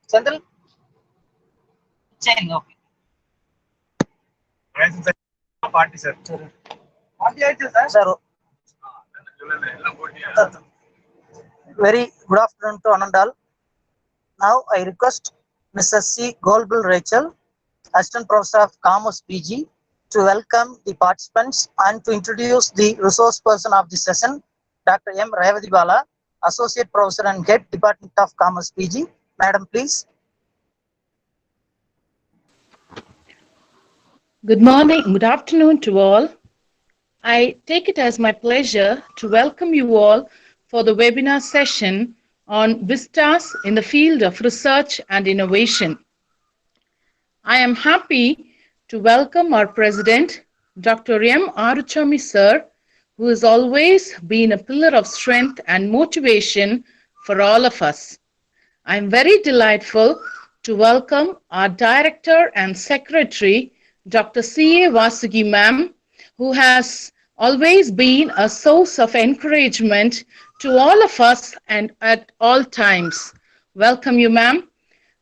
Senthil? Sharing, okay. Party, sir. Party, sir. Very good afternoon to Anandal. Now I request Mrs. C. Goldbill Rachel, Assistant Professor of Commerce PG, to welcome the participants and to introduce the resource person of the session, Dr. M. Revati Bala, Associate Professor and Head, Department of Commerce PG. Madam, please. Good morning, good afternoon to all. I take it as my pleasure to welcome you all for the webinar session on Vistas in the field of research and innovation. I am happy to welcome our President, Dr. M. Aruchami Sir, who has always been a pillar of strength and motivation for all of us. I am very delightful to welcome our Director and Secretary, Dr. C.A. Vasugi Ma'am, who has always been a source of encouragement to all of us and at all times. Welcome you, ma'am.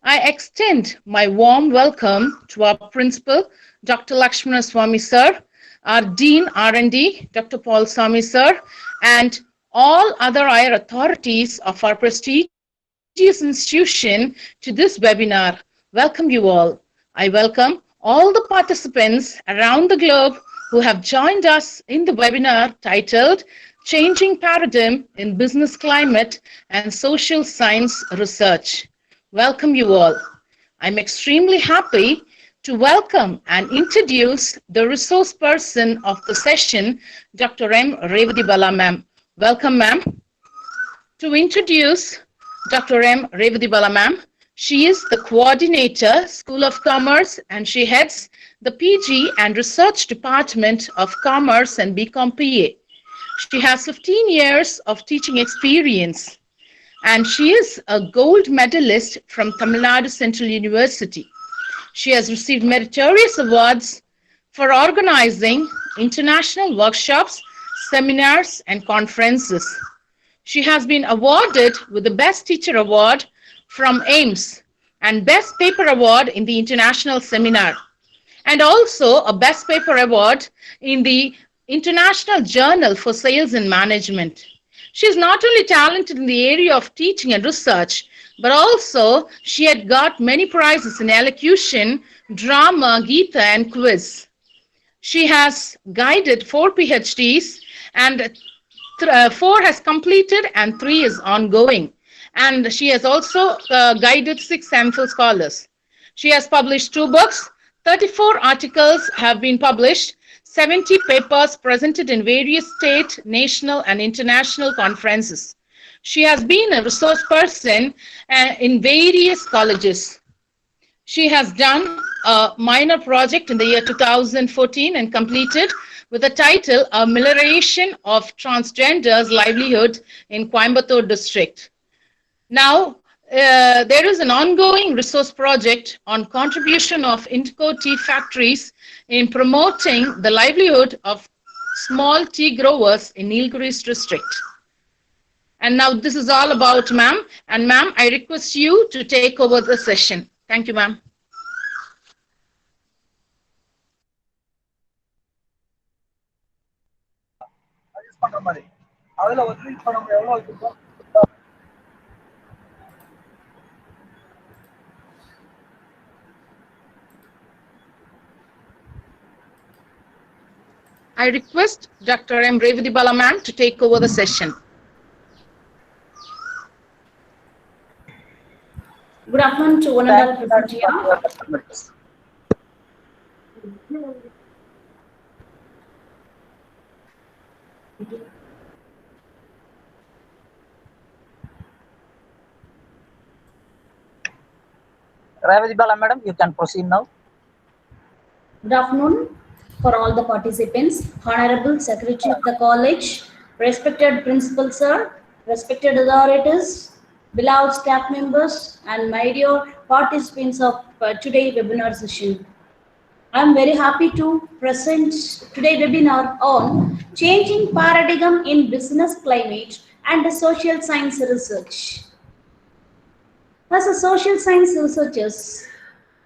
I extend my warm welcome to our Principal, Dr. Lakshmana Swami Sir, our Dean R&D, Dr. Paul Swami Sir, and all other higher authorities of our prestigious institution to this webinar. Welcome you all. I welcome all the participants around the globe who have joined us in the webinar titled Changing Paradigm in Business Climate and Social Science Research. Welcome you all. I'm extremely happy to welcome and introduce the resource person of the session, Dr. M. Revati Bala ma'am. Welcome ma'am. To introduce Dr. M. Revati Bala ma'am, she is the coordinator, School of Commerce, and she heads the PG and Research Department of Commerce and BCom PA. She has 15 years of teaching experience, and she is a gold medalist from Tamil Nadu Central University. She has received meritorious awards for organizing international workshops, seminars, and conferences. She has been awarded with the Best Teacher Award from AIMS and Best Paper Award in the International Seminar, and also a Best Paper Award in the International Journal for Sales and Management. She is not only talented in the area of teaching and research, but also she had got many prizes in elocution, drama, Geeta, and quiz. She has guided 4 PhDs and 4 has completed and 3 is ongoing. And she has also guided 6 MPhil scholars. She has published 2 books, 34 articles have been published, 70 papers presented in various state, national, and international conferences. She has been a resource person in various colleges. She has done a minor project in the year 2014 and completed with the title Amelioration of Transgenders' Livelihood in Coimbatore District. Now, there is an ongoing resource project on contribution of indigo tea factories in promoting the livelihood of small tea growers in Nilgiris district. And now this is all about ma'am. And ma'am, I request you to take over the session. Thank you, ma'am. I request Dr. M. Revati Bala ma'am to take over the session. Good afternoon to one and all present here. Revati Bala madam, you can proceed now. Good afternoon for all the participants, Honorable Secretary of the College, respected Principal Sir, respected authorities, beloved staff members, and my dear participants of today's webinar session. I am very happy to present today's webinar on changing paradigm in business climate and social science research. As a social science researchers,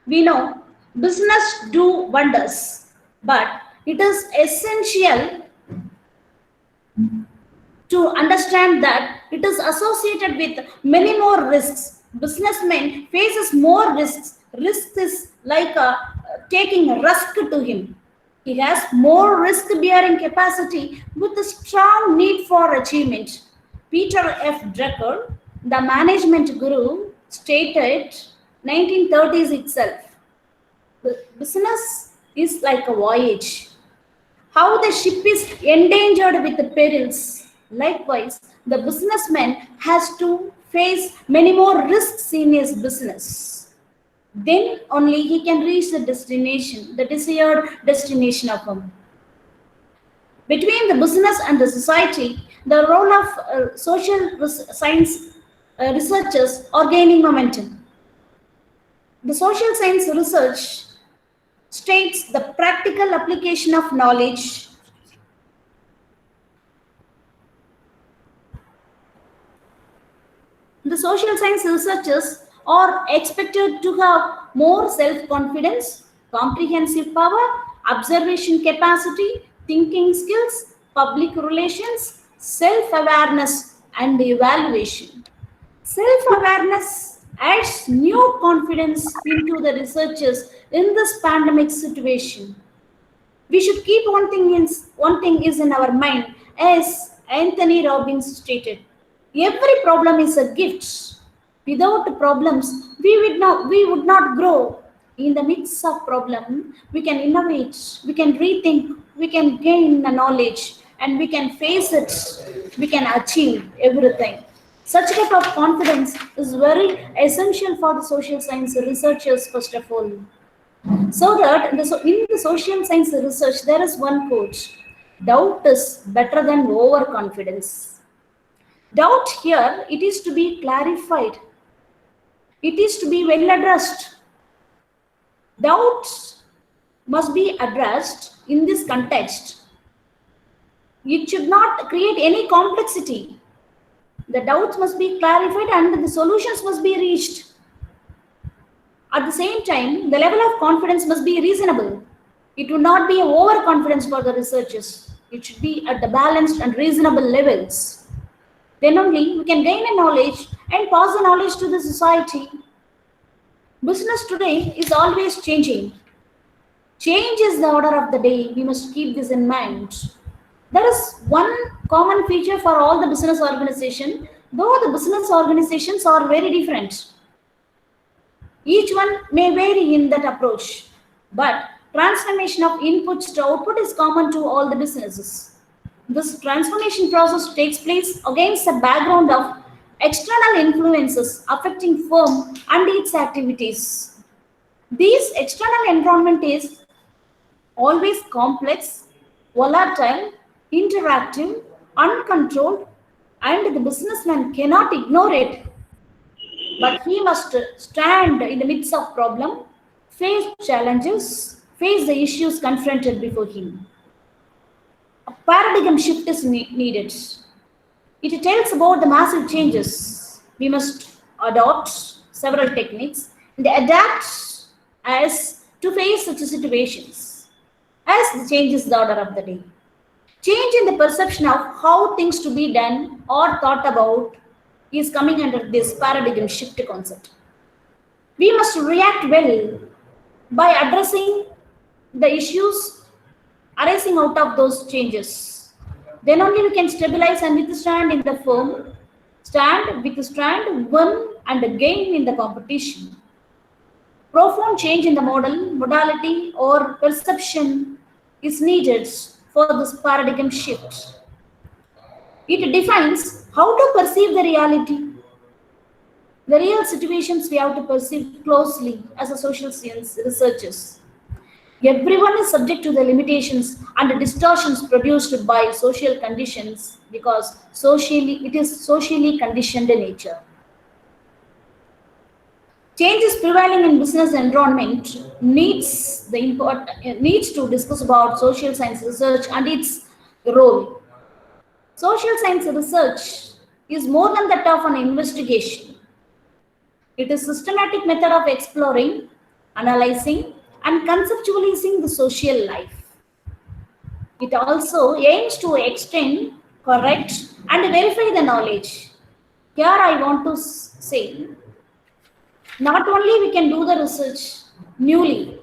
we know business do wonders, but it is essential to understand that it is associated with many more risks. Businessman faces more risks. Risk is like taking a risk to him. He has more risk bearing capacity with a strong need for achievement. Peter F. Drucker, the management guru, stated 1930s itself. Business is like a voyage. How the ship is endangered with the perils. Likewise, the businessman has to face many more risks in his business. Then only he can reach the destination, the desired destination of him. Between the business and the society, the role of social science researchers are gaining momentum. The social science research states the practical application of knowledge. The social science researchers are expected to have more self-confidence, comprehensive power, observation capacity, thinking skills, public relations, self-awareness, and evaluation. Self-awareness adds new confidence into the researchers in this pandemic situation. We should keep one thing is in our mind, as Anthony Robbins stated. Every problem is a gift. Without problems, we would not grow. In the midst of problem, we can innovate, we can rethink, we can gain the knowledge, and we can face it. We can achieve everything. Such type of confidence is very essential for the social science researchers, first of all. So that in the social science research, there is one quote: doubt is better than overconfidence. Doubt here, it is to be clarified. It is to be well addressed. Doubt must be addressed in this context. It should not create any complexity. The doubts must be clarified and the solutions must be reached. At the same time, the level of confidence must be reasonable. It would not be overconfidence for the researchers. It should be at the balanced and reasonable levels. Then only we can gain a knowledge and pass the knowledge to the society. Business today is always changing. Change is the order of the day. We must keep this in mind. There is one common feature for all the business organizations, though the business organizations are very different. Each one may vary in that approach, but transformation of inputs to output is common to all the businesses. This transformation process takes place against the background of external influences affecting firm and its activities. This external environment is always complex, volatile, interactive, uncontrolled, and the businessman cannot ignore it. But he must stand in the midst of problem, face challenges, face the issues confronted before him. A paradigm shift is needed. It tells about the massive changes. We must adopt several techniques and adapt as to face such situations. As the change is the order of the day. Change in the perception of how things to be done or thought about is coming under this paradigm shift concept. We must react well by addressing the issues arising out of those changes. Then only we can stabilize and withstand in the firm, win and gain in the competition. Profound change in the modality or perception is needed for this paradigm shift. It defines how to perceive the reality. The real situations we have to perceive closely as a social science researchers. Everyone is subject to the limitations and the distortions produced by social conditions because it is socially conditioned in nature. Changes prevailing in business environment needs to discuss about social science research and its role. Social science research is more than that of an investigation. It is a systematic method of exploring, analyzing, and conceptualizing the social life. It also aims to extend, correct, and verify the knowledge. Here I want to say, not only we can do the research newly,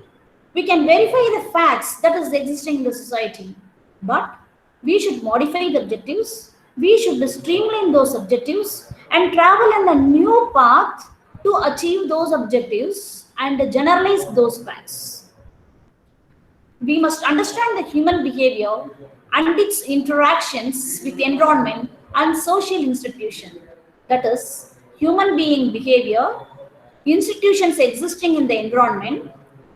we can verify the facts that is existing in the society, but we should modify the objectives, we should streamline those objectives and travel in a new path to achieve those objectives and generalize those facts. We must understand the human behavior and its interactions with the environment and social institution. That is, human being behavior, institutions existing in the environment,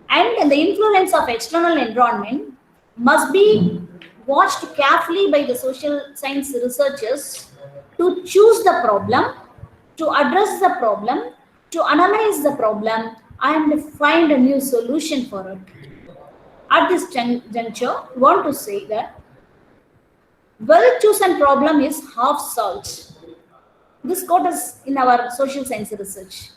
and the influence of external environment must be watched carefully by the social science researchers to choose the problem, to address the problem, to analyze the problem, and find a new solution for it. At this juncture, I want to say that well-chosen problem is half solved. This quote is in our social science research.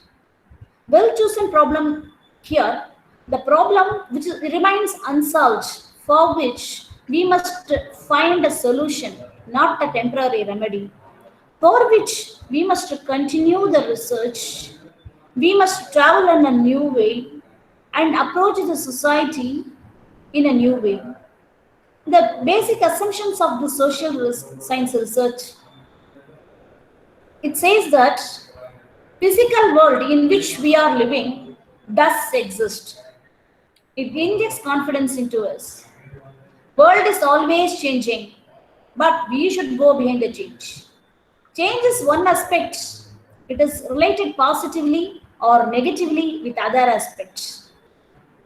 Well-chosen problem here, the problem which remains unsolved, for which we must find a solution, not a temporary remedy, for which we must continue the research, we must travel in a new way and approach the society in a new way. The basic assumptions of the social science research, it says that physical world in which we are living does exist. It injects confidence into us. World is always changing, but we should go behind the change. Change is one aspect. It is related positively or negatively with other aspects.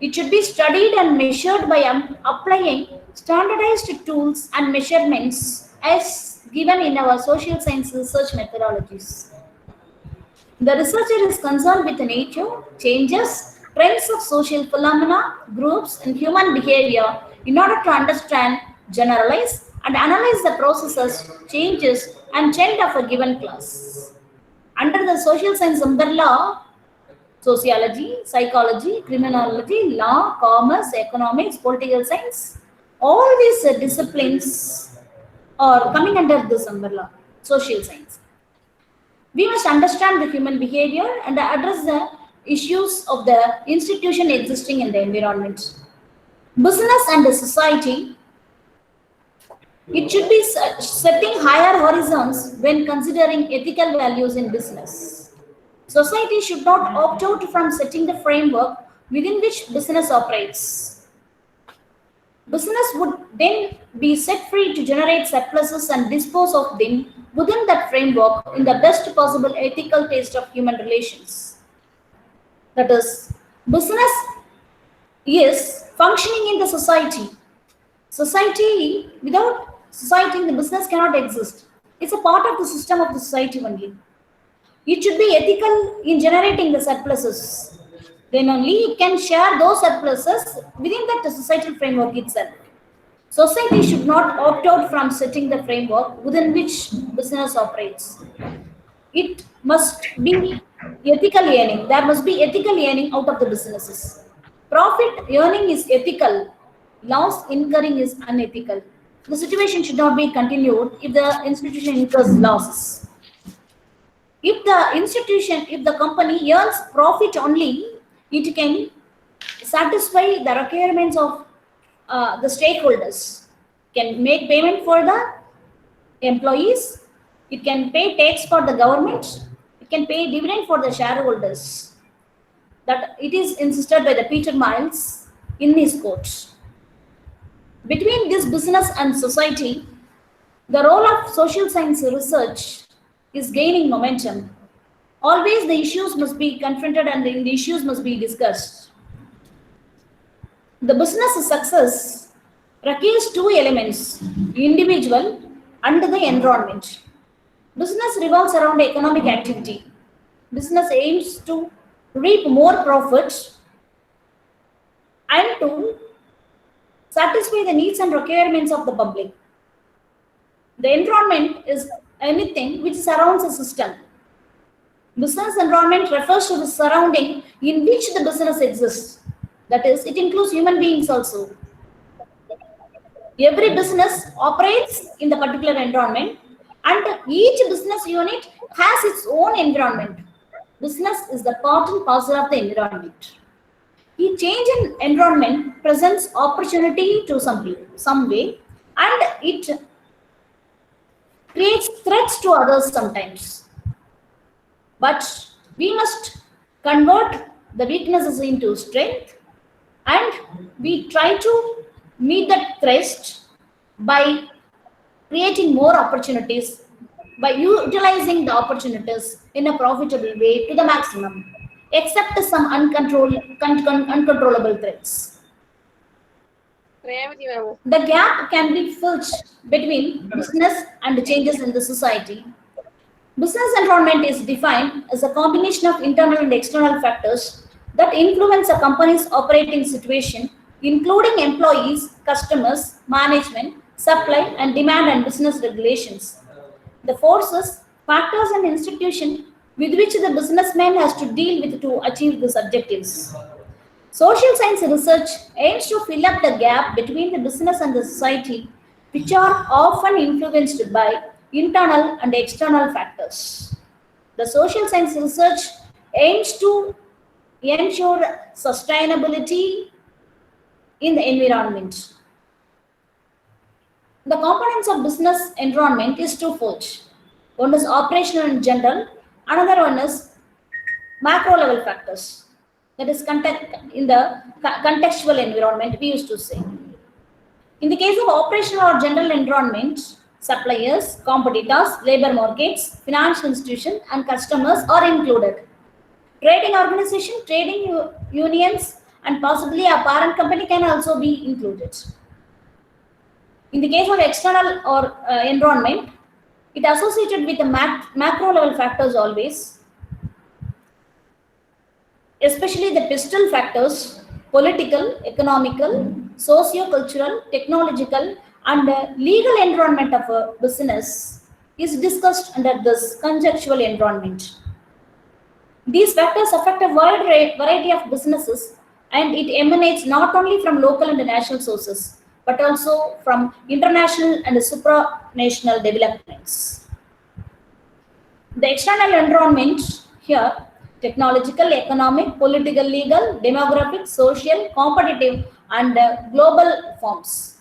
It should be studied and measured by applying standardized tools and measurements as given in our social science research methodologies. The researcher is concerned with nature, changes, trends of social phenomena, groups, and human behavior in order to understand, generalize, and analyze the processes, changes, and trend of a given class. Under the social science umbrella, sociology, psychology, criminology, law, commerce, economics, political science, all these disciplines are coming under this umbrella, social science. We must understand the human behavior and address the issues of the institution existing in the environment. Business and the society, it should be setting higher horizons when considering ethical values in business. Society should not opt out from setting the framework within which business operates. Business would then be set free to generate surpluses and dispose of them within that framework in the best possible ethical taste of human relations. That is, business is functioning in the society. Society, without society, the business cannot exist. It's a part of the system of the society only. It should be ethical in generating the surpluses. Then only it can share those surpluses within that societal framework itself. Society should not opt out from setting the framework within which business operates. It must be ethical earning. There must be ethical earning out of the businesses. Profit earning is ethical. Loss incurring is unethical. The situation should not be continued if the institution incurs losses. If the company earns profit only, it can satisfy the requirements of the stakeholders, can make payment for the employees, it can pay tax for the government, it can pay dividend for the shareholders. That it is insisted by the Peter Miles in his quote. Between this business and society, the role of social science research is gaining momentum. Always the issues must be confronted and the issues must be discussed. The business success requires two elements, individual and the environment. Business revolves around economic activity. Business aims to reap more profit and to satisfy the needs and requirements of the public. The environment is anything which surrounds a system. Business environment refers to the surrounding in which the business exists. That is, it includes human beings also. Every business operates in the particular environment, and each business unit has its own environment. Business is the part and parcel of the environment. Each change in environment presents opportunity to some way, and it creates threats to others sometimes. But we must convert the weaknesses into strength, and we try to meet that threat by creating more opportunities, by utilizing the opportunities in a profitable way to the maximum, except some uncontrollable threats. The gap can be filled between business and changes in the society. Business environment is defined as a combination of internal and external factors that influence a company's operating situation, including employees, customers, management, supply and demand and business regulations. The forces, factors and institutions with which the businessman has to deal with to achieve these objectives. Social science research aims to fill up the gap between the business and the society, which are often influenced by internal and external factors. The social science research aims to ensure sustainability in the environment. The components of business environment is twofold. One is operational and general, another one is macro level factors. That is in the contextual environment, we used to say. In the case of operational or general environment, suppliers, competitors, labor markets, financial institutions, and customers are included. Trading organization, trading unions, and possibly a parent company can also be included. In the case of external or environment, it associated with the macro level factors always, especially the pistol factors, political, economical, socio-cultural, technological, and legal environment of a business is discussed under this conjectural environment. These factors affect a wide variety of businesses, and it emanates not only from local and national sources, but also from international and supranational developments. The external environment here: technological, economic, political, legal, demographic, social, competitive, and global forms.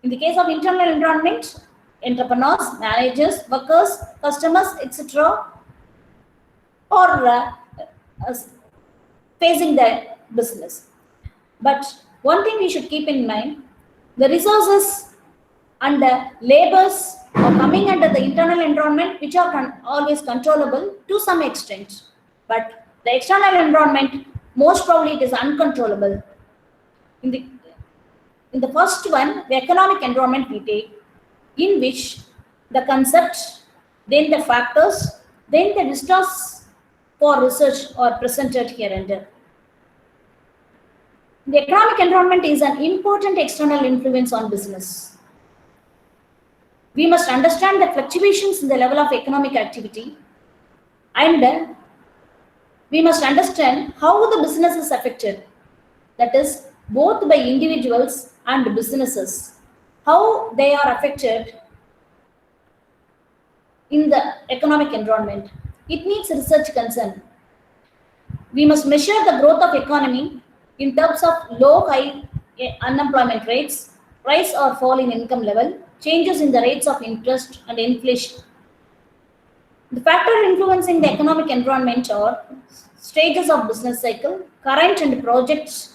In the case of internal environment, entrepreneurs, managers, workers, customers, etc. are facing their business. But one thing we should keep in mind, the resources and the labors are coming under the internal environment, which are always controllable to some extent. But the external environment, most probably it is uncontrollable. In the first one, the economic environment we take, in which the concept, then the factors, then the vistas for research are presented here and there. The economic environment is an important external influence on business. We must understand the fluctuations in the level of economic activity, and we must understand how the business is affected, that is, both by individuals and businesses, how they are affected in the economic environment. It needs research concern. We must measure the growth of economy in terms of low, high unemployment rates, rise or fall in income level, changes in the rates of interest and inflation. The factors influencing the economic environment are stages of business cycle, current and project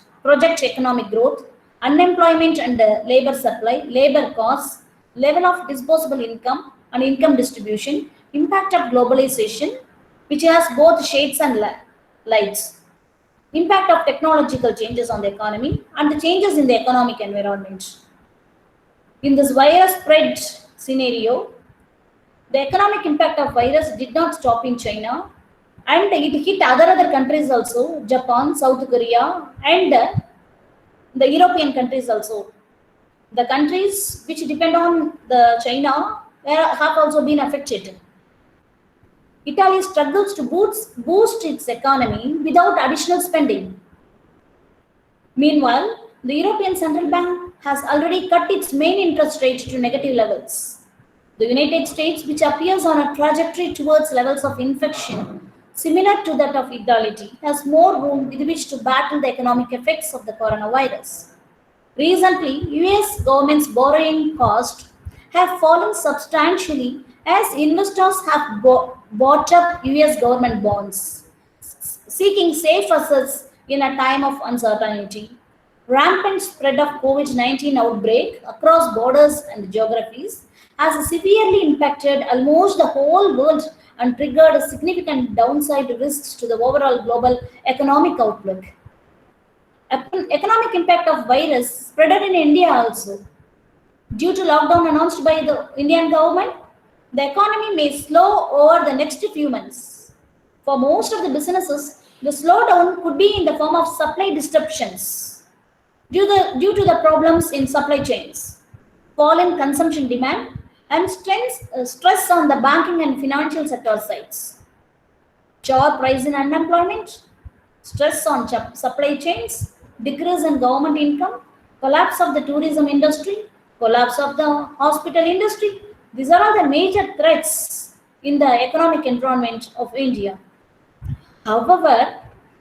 economic growth, unemployment and labor supply, labor costs, level of disposable income and income distribution, impact of globalization, which has both shades and lights, impact of technological changes on the economy, and the changes in the economic environment. In this virus spread scenario, the economic impact of virus did not stop in China, and it hit other countries also, Japan, South Korea, and the European countries also. The countries which depend on the China have also been affected. Italy struggles to boost its economy without additional spending. Meanwhile, the European Central Bank has already cut its main interest rate to negative levels. The United States, which appears on a trajectory towards levels of infection similar to that of Italy, has more room with which to battle the economic effects of the coronavirus. Recently, US government's borrowing costs have fallen substantially as investors have bought up US government bonds, seeking safe assets in a time of uncertainty. Rampant spread of COVID-19 outbreak across borders and geographies has severely impacted almost the whole world and triggered significant downside risks to the overall global economic outlook. Economic impact of virus spreaded in India also. Due to lockdown announced by the Indian government, the economy may slow over the next few months. For most of the businesses, the slowdown could be in the form of supply disruptions due to the problems in supply chains, fall in consumption demand, and stress on the banking and financial sector sides. Sharp rise in unemployment, stress on supply chains, decrease in government income, collapse of the tourism industry, collapse of the hospital industry. These are all the major threats in the economic environment of India. However,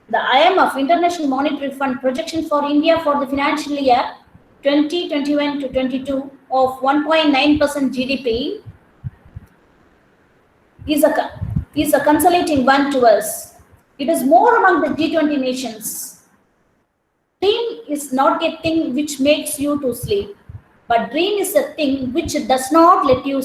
the IMF International Monetary Fund projection for India for the financial year 2021 to 22 of 1.9% GDP is a consolating one to us. It is more among the G20 nations. Dream is not a thing which makes you to sleep, but dream is a thing which does not let you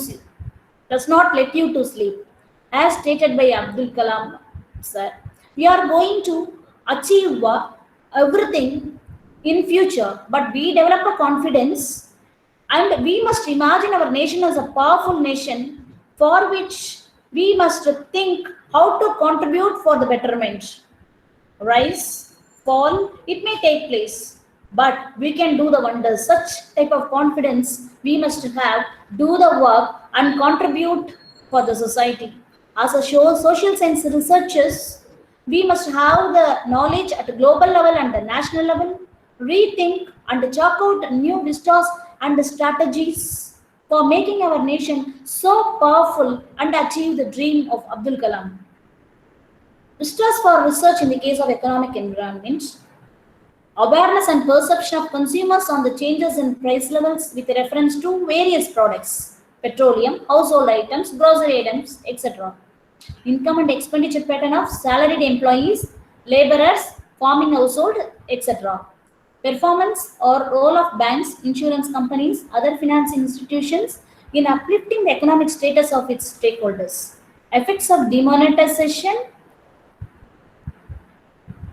to sleep. As stated by Abdul Kalam sir, we are going to achieve everything in future, but we develop a confidence and we must imagine our nation as a powerful nation for which we must think how to contribute for the betterment. Rise, fall, it may take place, but we can do the wonders. Such type of confidence we must have, do the work and contribute for the society. As a social science researchers, we must have the knowledge at a global level and the national level, rethink and chalk out new vistas and strategies for making our nation so powerful and achieve the dream of Abdul Kalam. Vistas for research in the case of economic environment, awareness and perception of consumers on the changes in price levels with reference to various products, petroleum, household items, grocery items, etc. Income and expenditure pattern of salaried employees, laborers, farming household, etc. Performance or role of banks, insurance companies, other financing institutions in uplifting the economic status of its stakeholders. Effects of demonetization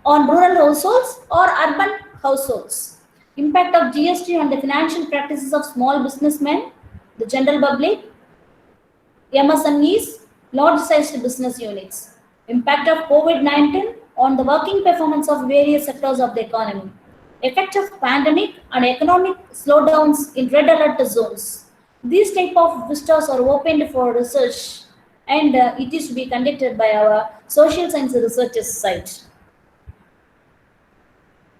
on rural households or urban households. Impact of GST on the financial practices of small businessmen, the general public, MSMEs, large-sized business units. Impact of COVID-19 on the working performance of various sectors of the economy. Effect of pandemic and economic slowdowns in red alert zones. These type of vistas are opened for research and it is to be conducted by our social science researchers site.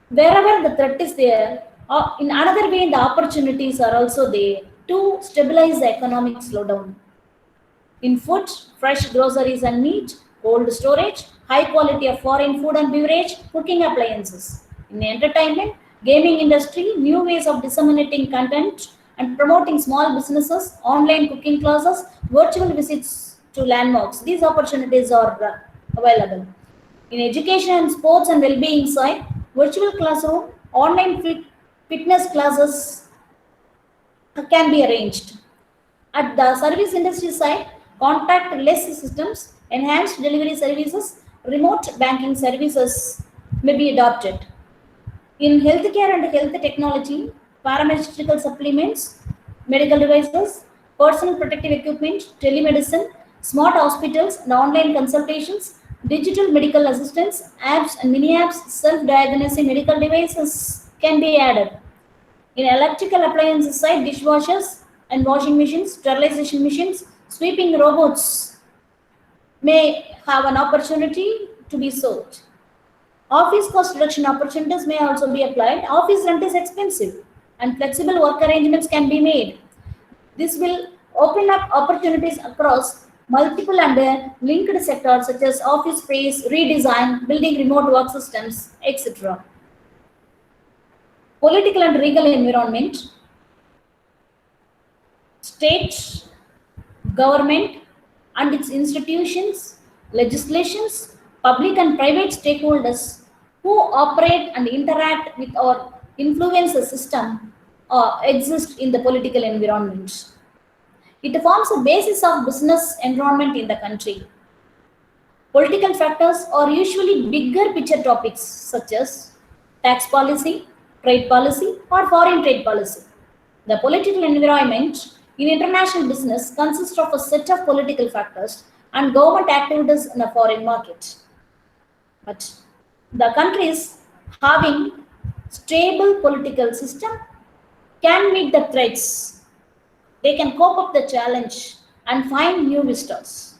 Wherever the threat is there, in another way the opportunities are also there to stabilize the economic slowdown. In food, fresh groceries and meat, cold storage, high quality of foreign food and beverage, cooking appliances. In entertainment, gaming industry, new ways of disseminating content and promoting small businesses, online cooking classes, virtual visits to landmarks. These opportunities are available. In education and sports and well-being side, virtual classroom, online fitness classes can be arranged. At the service industry side, contactless systems, enhanced delivery services, remote banking services may be adopted. In healthcare and health technology, paramedical supplements, medical devices, personal protective equipment, telemedicine, smart hospitals and online consultations, digital medical assistance, apps and mini apps, self-diagnosing medical devices can be added. In electrical appliances side, dishwashers and washing machines, sterilization machines, sweeping robots may have an opportunity to be sold. Office cost reduction opportunities may also be applied. Office rent is expensive and flexible work arrangements can be made. This will open up opportunities across multiple and linked sectors such as office space, redesign, building remote work systems, etc. Political and legal environment. State, government and its institutions, legislations, public and private stakeholders who operate and interact with or influence the system exist in the political environment. It forms a basis of business environment in the country. Political factors are usually bigger picture topics such as tax policy, trade policy, or foreign trade policy. The political environment in international business consists of a set of political factors and government activities in a foreign market. But the countries having stable political system can meet the threats. They can cope up the challenge and find new vistas.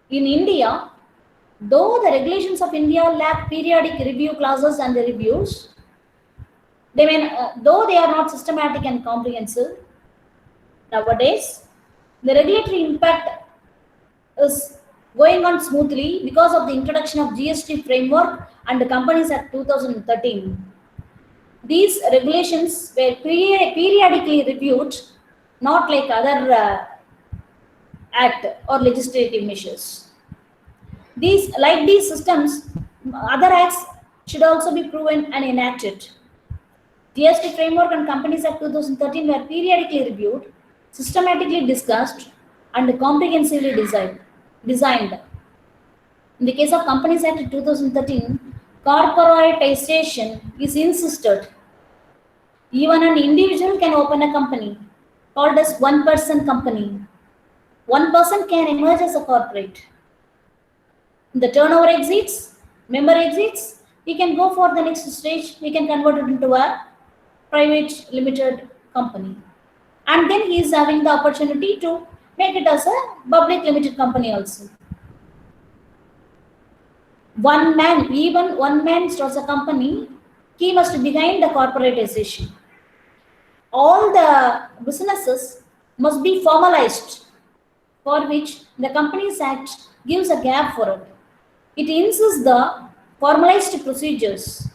In India, though the regulations of India lack periodic review clauses and the reviews, though they are not systematic and comprehensive, nowadays the regulatory impact is going on smoothly because of the introduction of GST framework and the Companies Act 2013. These regulations were periodically reviewed, not like other act or legislative measures. These systems, other acts should also be proven and enacted. GST framework and Companies Act 2013 were periodically reviewed, systematically discussed, and comprehensively designed. In the case of Companies Act 2013, corporatization is insisted. Even an individual can open a company called as one-person company. One person can emerge as a corporate. The turnover exceeds, member exceeds, he can go for the next stage, he can convert it into a private limited company. And then he is having the opportunity to make it as a public limited company also. Even one man starts a company, he must be behind the corporatization. All the businesses must be formalized, for which the Companies Act gives a gap for it. It insists the formalized procedures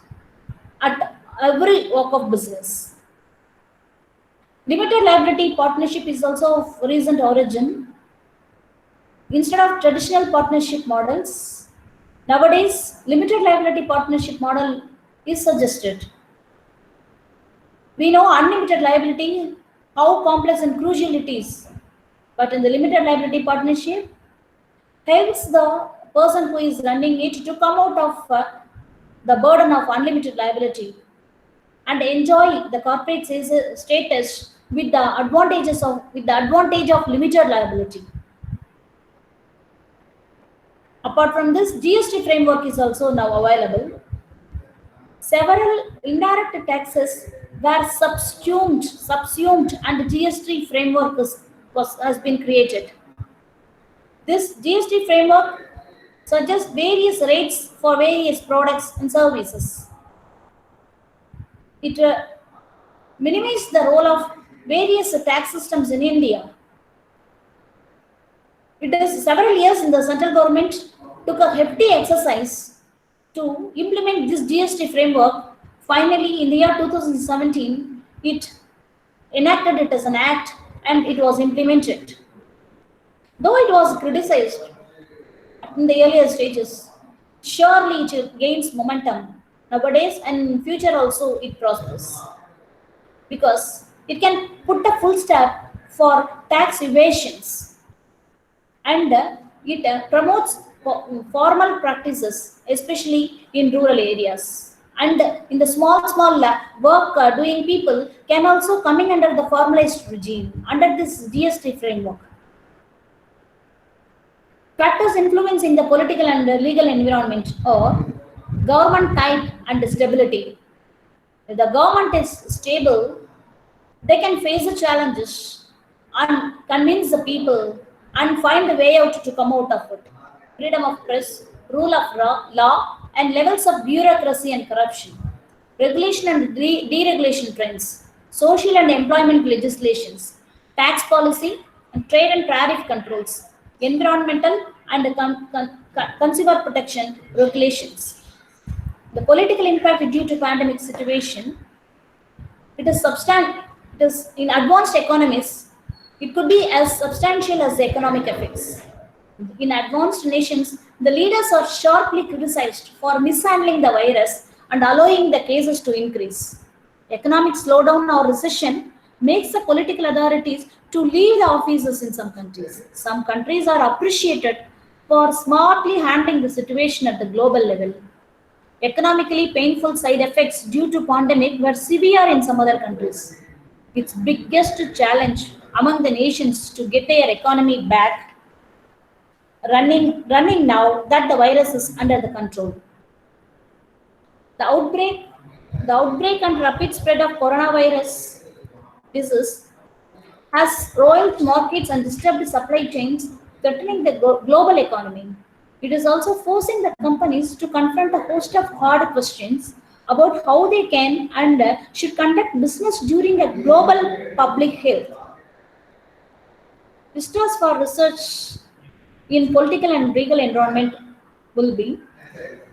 at every walk of business. Limited liability partnership is also of recent origin. Instead of traditional partnership models, nowadays limited liability partnership model is suggested. We know unlimited liability, how complex and crucial it is. But in the limited liability partnership, helps the person who is running it to come out of the burden of unlimited liability and enjoy the corporate status with the advantage of limited liability. Apart from this, GST framework is also now available. Several indirect taxes were subsumed and GST framework has been created. This GST framework suggests various rates for various products and services. It minimizes the role of various tax systems in India. It is several years in the central government took a hefty exercise to implement this GST framework. Finally, in the year 2017, it enacted it as an act and it was implemented. Though it was criticized in the earlier stages, surely it gains momentum nowadays and in future also it prospers. Because it can put a full stop for tax evasions and it promotes formal practices, especially in rural areas. And in the small work doing people can also come in under the formalized regime, under this GST framework. Factors influencing the political and legal environment are government type and stability. If the government is stable, they can face the challenges and convince the people and find a way out to come out of it. freedom of press, rule of law, and levels of bureaucracy and corruption, regulation and deregulation trends, social and employment legislations, tax policy, and trade and tariff controls, environmental and consumer protection regulations. The political impact due to pandemic situation, it is it is in advanced economies, it could be as substantial as the economic effects. In advanced nations, the leaders are sharply criticized for mishandling the virus and allowing the cases to increase. Economic slowdown or recession makes the political authorities to leave the offices in some countries. Some countries are appreciated for smartly handling the situation at the global level. Economically painful side effects due to pandemic were severe in some other countries. Its biggest challenge among the nations to get their economy back running now that the virus is under the control. The outbreak and rapid spread of coronavirus disease has roiled markets and disturbed supply chains, threatening the global economy. It is also forcing the companies to confront a host of hard questions about how they can and should conduct business during a global public health. Vistas for research in political and legal environment will be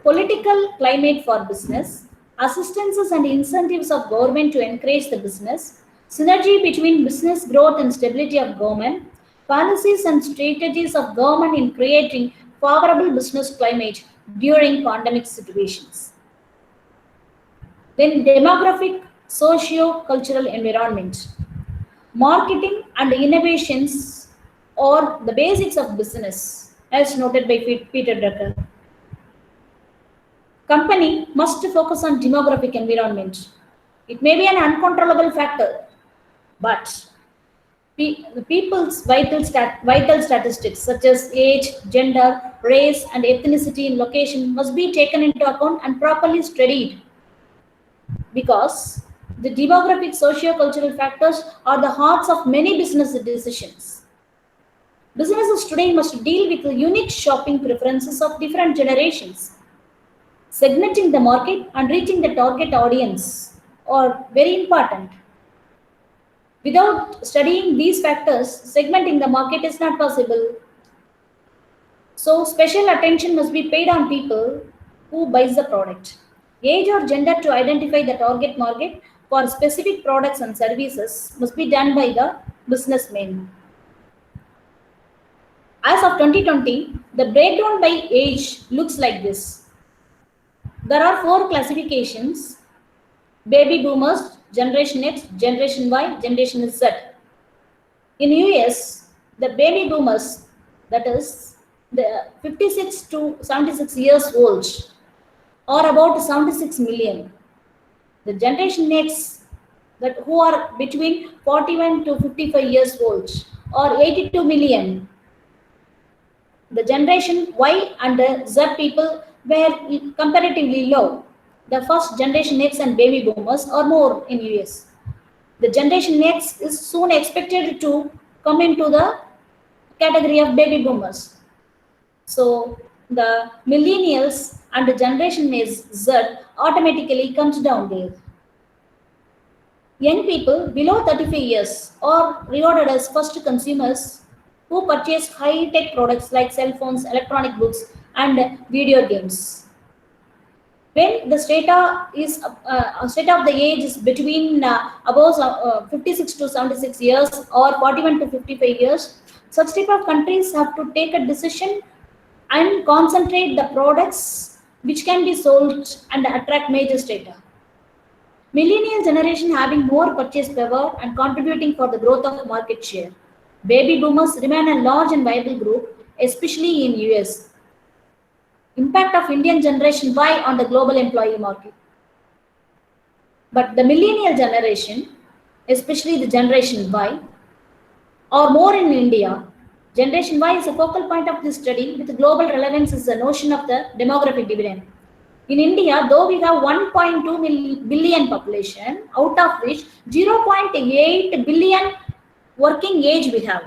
political climate for business, assistances and incentives of government to encourage the business, synergy between business growth and stability of government, policies and strategies of government in creating favorable business climate during pandemic situations. Then demographic, socio-cultural environment. Marketing and innovations are the basics of business, as noted by Peter Drucker. Company must focus on demographic environment. It may be an uncontrollable factor, but the people's vital statistics such as age, gender, race, and ethnicity and location must be taken into account and properly studied, because the demographic socio-cultural factors are the hearts of many business decisions. Businesses today must deal with the unique shopping preferences of different generations. Segmenting the market and reaching the target audience are very important. Without studying these factors, segmenting the market is not possible. So special attention must be paid on people who buys the product. Age or gender to identify the target market for specific products and services must be done by the businessmen. As of 2020, the breakdown by age looks like this. There are 4 classifications: baby boomers, Generation X, Generation Y, Generation Z. In US, the baby boomers, that is the 56 to 76 years old, are about 76 million. The Generation X, that who are between 41 to 55 years old, are 82 million. The Generation Y and the Z people were comparatively low. The first Generation X and baby boomers are more in US. The Generation X is soon expected to come into the category of baby boomers. So the millennials and the Generation Z automatically comes down there. Young people below 35 years are regarded as first consumers who purchase high-tech products like cell phones, electronic goods, and video games. When the state of the age is between above 56 to 76 years or 41 to 55 years, such type of countries have to take a decision and concentrate the products which can be sold and attract major strata. Millennial generation having more purchase power and contributing for the growth of market share. Baby boomers remain a large and viable group, especially in US. Impact of Indian Generation Y on the global employee market. But the millennial generation, especially the Generation Y, are more in India. Generation Y is a focal point of this study with global relevance is the notion of the demographic dividend. In India, though we have 1.2 billion population, out of which 0.8 billion working age we have.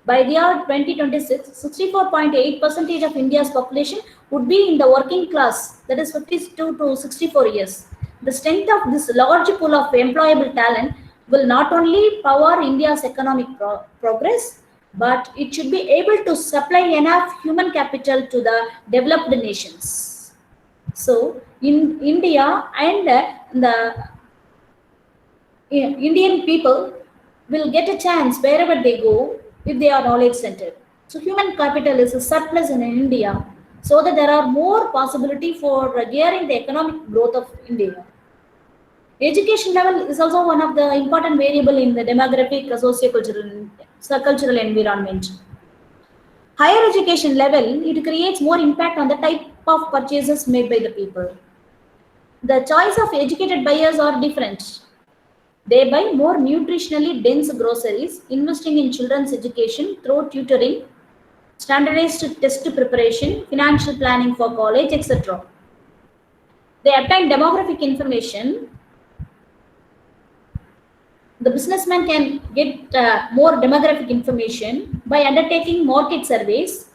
By the year 2026, 64.8% of India's population would be in the working class, that is 52 to 64 years. The strength of this large pool of employable talent will not only power India's economic progress, but it should be able to supply enough human capital to the developed nations. So, in India and the Indian people will get a chance wherever they go if they are knowledge centered. So human capital is a surplus in India, so that there are more possibility for gearing the economic growth of India. Education level is also one of the important variable in the demographic, socio-cultural environment. Higher education level, it creates more impact on the type of purchases made by the people. The choice of educated buyers are different. They buy more nutritionally dense groceries, investing in children's education through tutoring, standardized test preparation, financial planning for college, etc. They obtain demographic information. The businessman can get more demographic information by undertaking market surveys.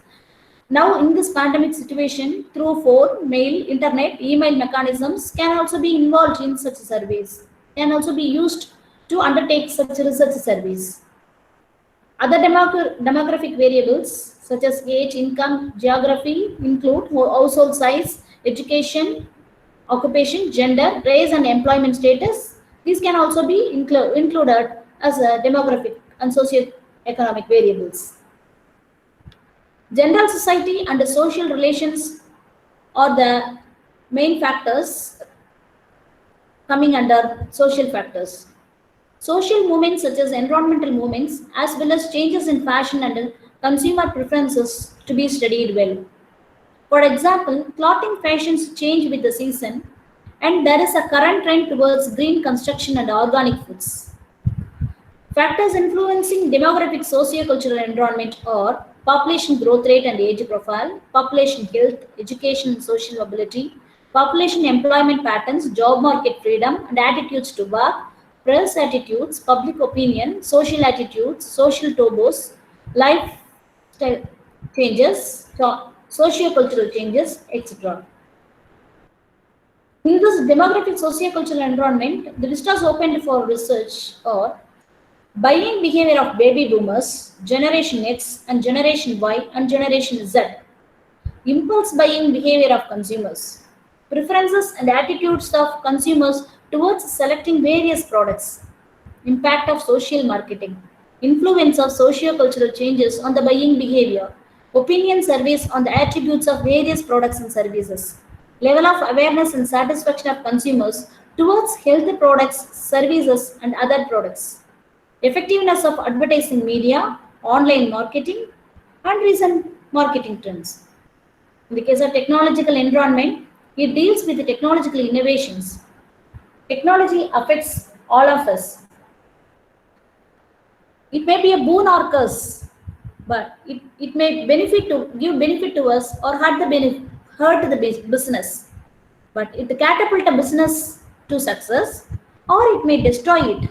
Now, in this pandemic situation, through phone, mail, internet, email mechanisms can also be involved in such surveys, can also be used to undertake such research surveys. Other demographic variables such as age, income, geography include household size, education, occupation, gender, race, and employment status. These can also be included as demographic and socio-economic variables. General society and the social relations are the main factors coming under social factors. Social movements such as environmental movements as well as changes in fashion and consumer preferences to be studied well. For example, clothing fashions change with the season, and there is a current trend towards green construction and organic foods. Factors influencing demographic socio-cultural environment are population growth rate and age profile, population health, education and social mobility, population employment patterns, job market freedom and attitudes to work, press attitudes, public opinion, social attitudes, social tabus, lifestyle changes, socio-cultural changes, etc. In this demographic socio-cultural environment, the vistas opened for research are buying behavior of baby boomers, Generation X and Generation Y and Generation Z, impulse buying behavior of consumers, preferences and attitudes of consumers towards selecting various products, impact of social marketing, influence of socio-cultural changes on the buying behavior, opinion surveys on the attributes of various products and services, level of awareness and satisfaction of consumers towards healthy products, services, and other products, effectiveness of advertising media, online marketing, and recent marketing trends. In the case of technological environment, it deals with the technological innovations. Technology affects all of us. It may be a boon or curse, but it may give benefit to us or hurt the business. But it catapult a business to success or it may destroy it.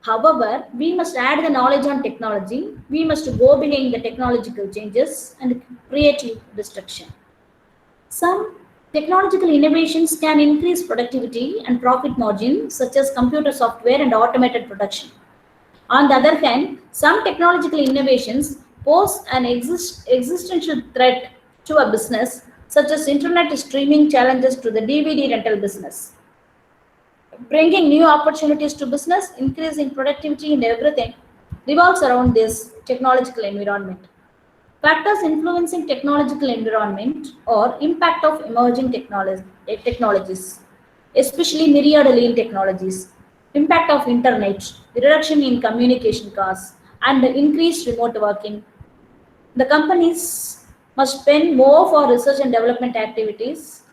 However, we must add the knowledge on technology. We must go behind the technological changes and creative destruction. Some technological innovations can increase productivity and profit margin, such as computer software and automated production. On the other hand, some technological innovations pose an existential threat to a business, such as internet streaming challenges to the DVD rental business. Bringing new opportunities to business, increasing productivity and everything revolves around this technological environment. Factors influencing technological environment or impact of emerging technologies, especially myriad lean technologies, impact of internet, reduction in communication costs, and the increased remote working. The companies must spend more for research and development activities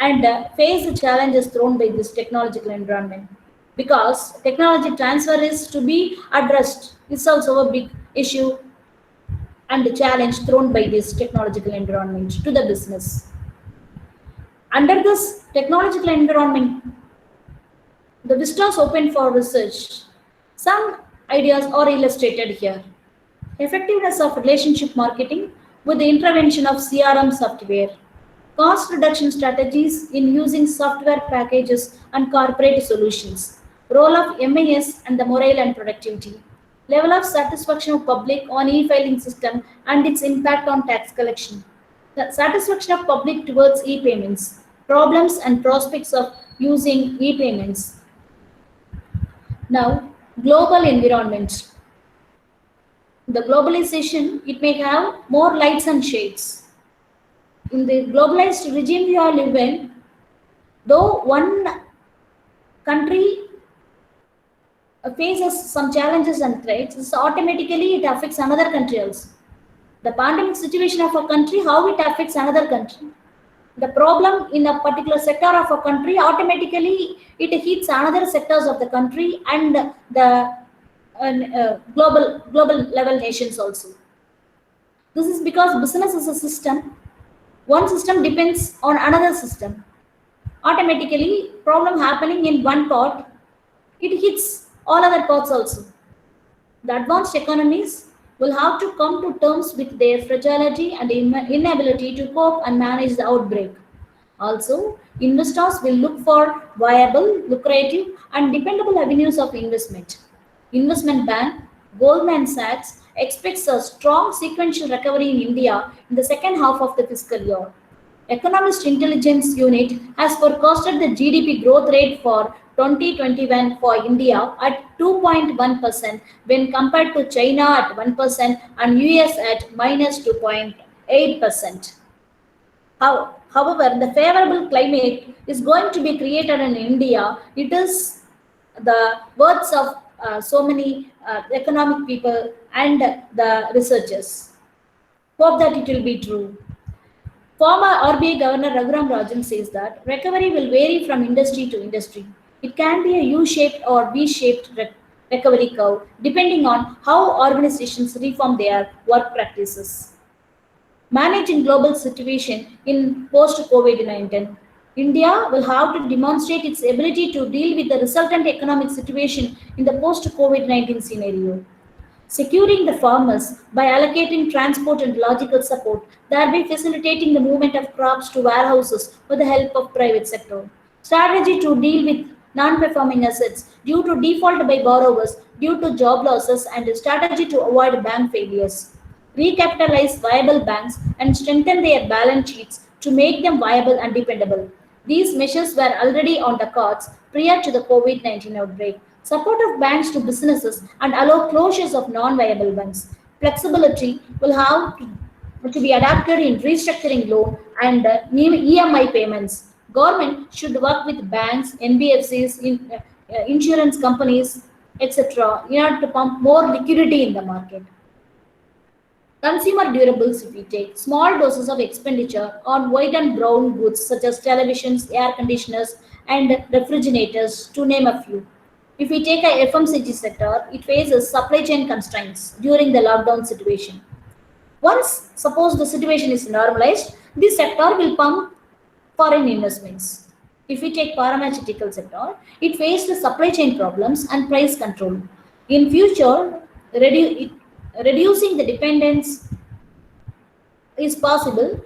and face the challenges thrown by this technological environment, because technology transfer is to be addressed. It's also a big issue and the challenge thrown by this technological environment to the business. Under this technological environment, the vistas open for research. Some ideas are illustrated here. Effectiveness of relationship marketing with the intervention of CRM software. Cost reduction strategies in using software packages and corporate solutions. Role of MIS and the morale and productivity. Level of satisfaction of public on e-filing system and its impact on tax collection. The satisfaction of public towards e-payments. Problems and prospects of using e-payments. Now, global environment. The globalization, it may have more lights and shades. In the globalized regime we all live in, though one country faces some challenges and threats, so automatically it affects another country also. The pandemic situation of a country, how it affects another country. The problem in a particular sector of a country, automatically it hits another sectors of the country and the global level nations also. This is because business is a system. One system depends on another system. Automatically, problem happening in one part, it hits all other parts also. The advanced economies will have to come to terms with their fragility and inability to cope and manage the outbreak. Also, investors will look for viable, lucrative, and dependable avenues of investment. Investment bank Goldman Sachs expects a strong sequential recovery in India in the second half of the fiscal year. Economist Intelligence Unit has forecasted the GDP growth rate for 2021 for India at 2.1% when compared to China at 1% and US at minus 2.8%. However, the favorable climate is going to be created in India. It is the words of so many economic people and the researchers. Hope that it will be true. Former RBI Governor Raghuram Rajan says that recovery will vary from industry to industry. It can be a U-shaped or V-shaped recovery curve depending on how organizations reform their work practices. Managing global situation in post-COVID-19. India will have to demonstrate its ability to deal with the resultant economic situation in the post-COVID-19 scenario. Securing the farmers by allocating transport and logistical support, thereby facilitating the movement of crops to warehouses with the help of private sector. Strategy to deal with non-performing assets due to default by borrowers due to job losses and a strategy to avoid bank failures. Recapitalize viable banks and strengthen their balance sheets to make them viable and dependable. These measures were already on the cards prior to the COVID-19 outbreak. Support of banks to businesses and allow closures of non-viable banks. Flexibility will have to be adapted in restructuring loan and new EMI payments. Government should work with banks, NBFCs, insurance companies, etc. in order to pump more liquidity in the market. Consumer durables, if we take small doses of expenditure on white and brown goods such as televisions, air conditioners, and refrigerators, to name a few. If we take a FMCG sector, it faces supply chain constraints during the lockdown situation. Once, suppose the situation is normalized, this sector will pump foreign investments. If we take pharmaceutical sector, it faced supply chain problems and price control. In future, reducing the dependence is possible.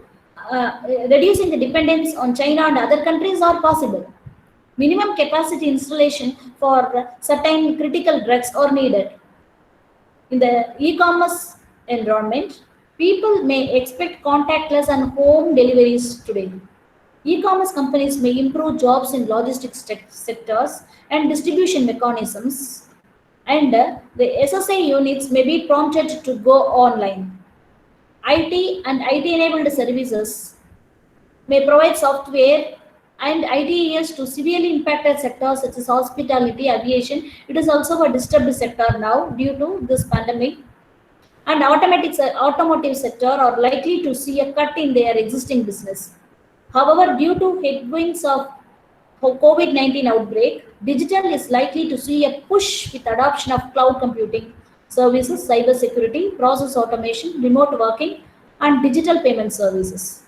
Reducing the dependence on China and other countries are possible. Minimum capacity installation for certain critical drugs are needed. In the e-commerce environment, people may expect contactless and home deliveries today. E-commerce companies may improve jobs in logistics sectors and distribution mechanisms, and the SSA units may be prompted to go online. IT and IT-enabled services may provide software and ITES to severely impacted sectors such as hospitality, aviation. It is also a disturbed sector now due to this pandemic. And automotive sector are likely to see a cut in their existing business. However, due to headwinds of COVID-19 outbreak, digital is likely to see a push with adoption of cloud computing services, cyber security, process automation, remote working, and digital payment services.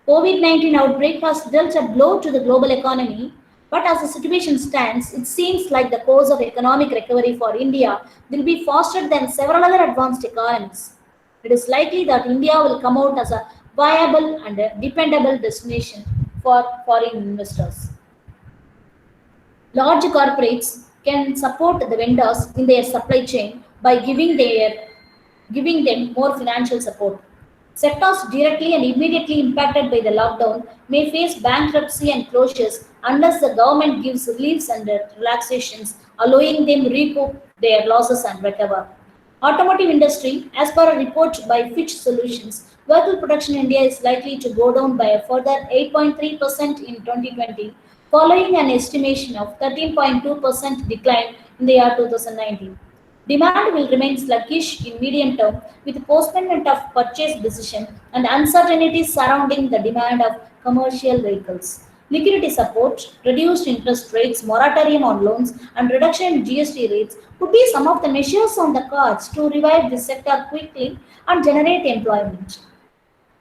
COVID-19 outbreak has dealt a blow to the global economy But as the situation stands, it seems like the course of economic recovery for India will be faster than several other advanced economies. It is likely that India will come out as a viable and a dependable destination for foreign investors. Large corporates can support the vendors in their supply chain by giving them more financial support. Sectors directly and immediately impacted by the lockdown may face bankruptcy and closures unless the government gives reliefs and relaxations, allowing them recoup their losses and recover. Automotive industry, as per a report by Fitch Solutions, vehicle production in India is likely to go down by a further 8.3% in 2020, following an estimation of 13.2% decline in the year 2019. Demand will remain sluggish in medium term with postponement of purchase decision and uncertainties surrounding the demand of commercial vehicles. Liquidity support, reduced interest rates, moratorium on loans, and reduction in GST rates would be some of the measures on the cards to revive this sector quickly and generate employment.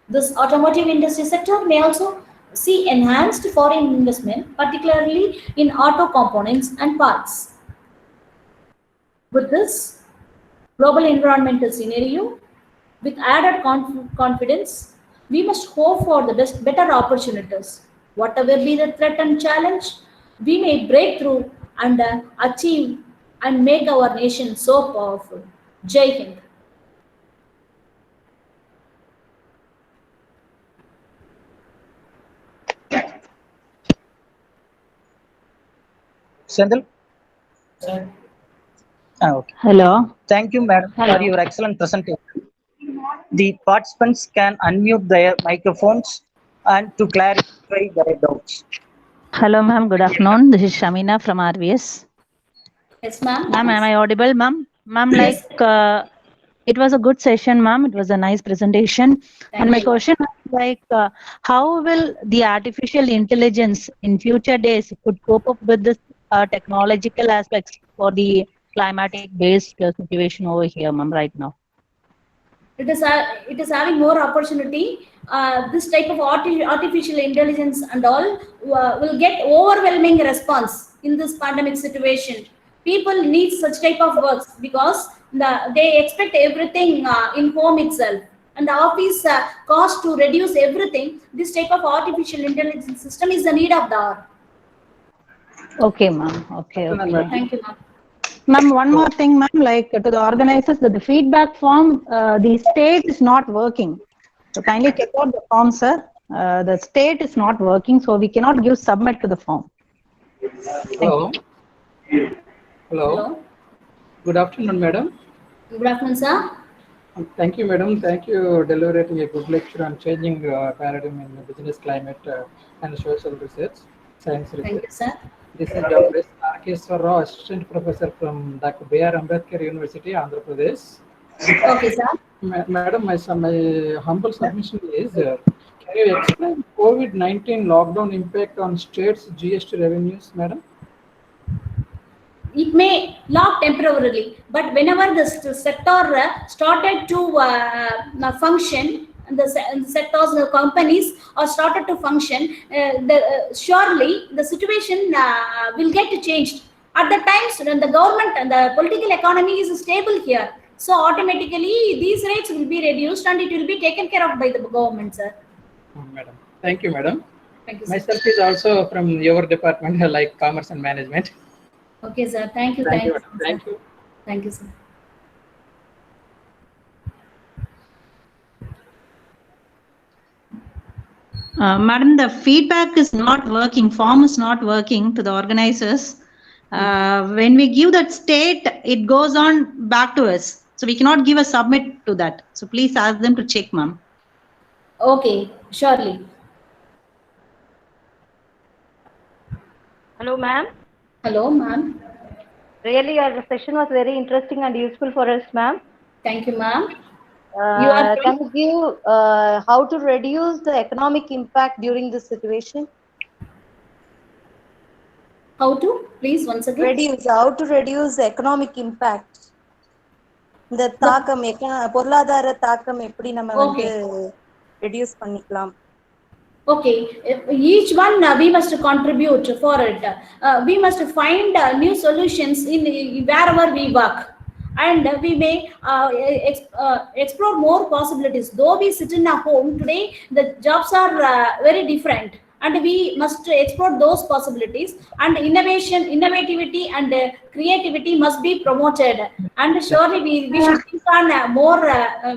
This automotive industry sector may also see enhanced foreign investment, particularly in auto components and parts. With this global environmental scenario, with added confidence, we must hope for the better opportunities. Whatever be the threat and challenge, we may break through and achieve and make our nation so powerful. Jai Hind. Sendil? Okay. Hello. Thank you, madam, for Hello. your excellent presentation. The participants can unmute their microphones and to clarify their doubts. Hello, ma'am. Good afternoon. This is Shamina from RVS. Yes, ma'am. Ma'am, am I audible, ma'am? Ma'am, Yes. it was a good session, ma'am. It was a nice presentation. And my you. question is how will the artificial intelligence in future days could cope up with this technological aspects for the climatic-based situation over here, ma'am, right now? It is having more opportunity. This type of artificial intelligence and all will get overwhelming response in this pandemic situation. People need such type of works because they expect everything in home itself, and the office cost to reduce everything. This type of artificial intelligence system is the need of the hour. Okay, ma'am. Okay. Thank you, ma'am. Ma'am, one more thing, ma'am, like to the organizers, that the feedback form, the state is not working. So kindly check out the form, sir. The state is not working, so we cannot give submit to the form. Hello. Hello. Good afternoon, madam. Good afternoon, sir. Thank you, madam. Thank you delivering a good lecture on changing paradigm in the business climate and social research, science research. Thank you, sir. This is Dr. S. Narkeswar Rao, Assistant Professor from Dr. B.R. Ambedkar University, Andhra Pradesh. Okay, sir. Madam, my humble submission is, can you explain COVID-19 lockdown impact on states' GST revenues, madam? It may lock temporarily, but whenever the sector started to function, and the sectors, the companies are started to function, surely the situation will get changed. At the times when the government and the political economy is stable here, so automatically these rates will be reduced and it will be taken care of by the government, sir. Madam, thank you, madam. Thank you, sir. Myself is also from your department, like commerce and management. Okay, sir. Thank you. Thank you, you, madam. Thank you. Thank you, sir. Madam, the feedback is not working, form is not working to the organizers. When we give that state, it goes on back to us. So we cannot give a submit to that. So please ask them to check, ma'am. Okay, surely. Hello, ma'am. Hello, ma'am. Really, your session was very interesting and useful for us, ma'am. Thank you, ma'am. Can you give how to reduce the economic impact during this situation? How to? Please, once again. How to reduce the economic impact? இந்த தாக்கம் பொருளாதார தாக்கம் எப்படி நம்ம வந்து reduce பண்ணிக்கலாம்? Okay, each one we must contribute for it. We must find new solutions in wherever we work, and we may explore more possibilities. Though we sit in a home today, the jobs are very different, and we must explore those possibilities. And innovativity, and creativity must be promoted. And surely we should think on more.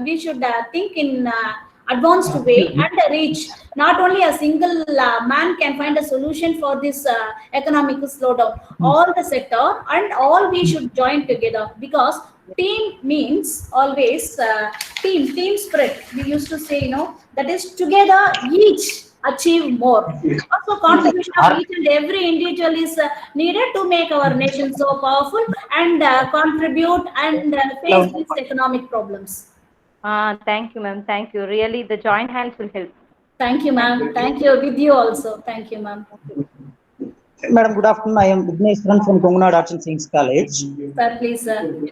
We should think in. Advanced way and reach. Not only a single man can find a solution for this economic slowdown. All the sector and all we should join together, because team means always team spirit. We used to say, that is together each achieve more. Also, contribution of each and every individual is needed to make our nation so powerful and contribute and face these economic problems. Thank you, ma'am. Thank you. Really, the joint hands will help. Thank you, ma'am. Thank you. With you also. Thank you, ma'am. Madam, good afternoon. I am Vignesh from Kongunad Arts and Science College. Sir, please, sir.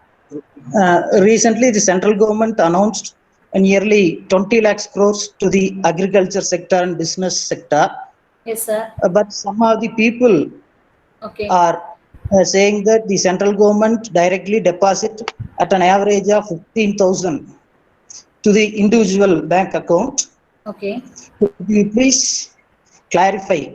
Recently, the central government announced nearly 20 lakhs crores to the agriculture sector and business sector. Yes, sir. But some of the people are saying that the central government directly deposit at an average of 15,000 to the individual bank account. Okay. Could you please clarify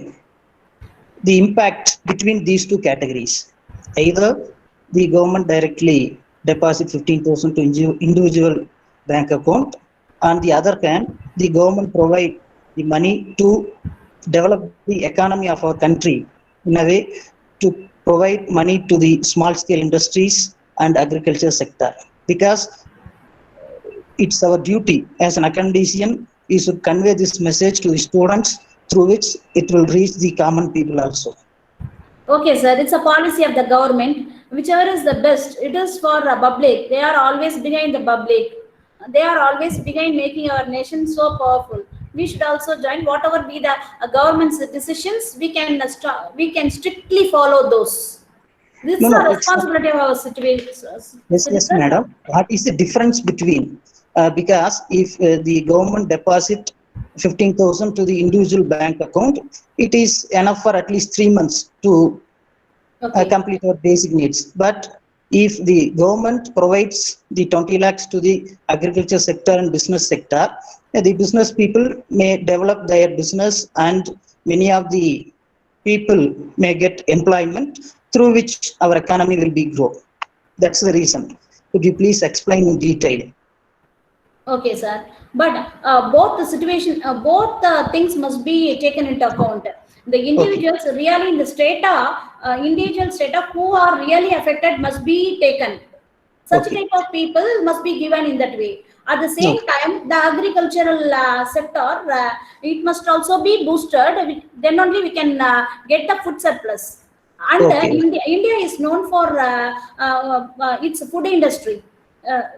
the impact between these two categories? Either the government directly deposit 15,000 to individual bank account, on the other hand, the government provide the money to develop the economy of our country in a way to provide money to the small scale industries and agriculture sector, because it's our duty as an academician is to convey this message to the students, through which it will reach the common people also. Okay, sir. It's a policy of the government. Whichever is the best, it is for the public. They are always behind the public. They are always behind making our nation so powerful. We should also join whatever be the government's decisions. We can strictly follow those. This is a responsibility of our situation. Yes, madam. What is the difference between? Because if the government deposit 15,000 to the individual bank account, it is enough for at least 3 months to complete our basic needs. But if the government provides the 20 lakhs to the agriculture sector and business sector, the business people may develop their business and many of the people may get employment, through which our economy will be grow. That's the reason. Could you please explain in detail? Okay, sir. But both the situation, both things must be taken into account. The individuals really in the strata, individual strata who are really affected must be taken. Such type of people must be given in that way. At the same time, the agricultural sector, it must also be boosted. Then only we can get the food surplus. And India is known for its food industry.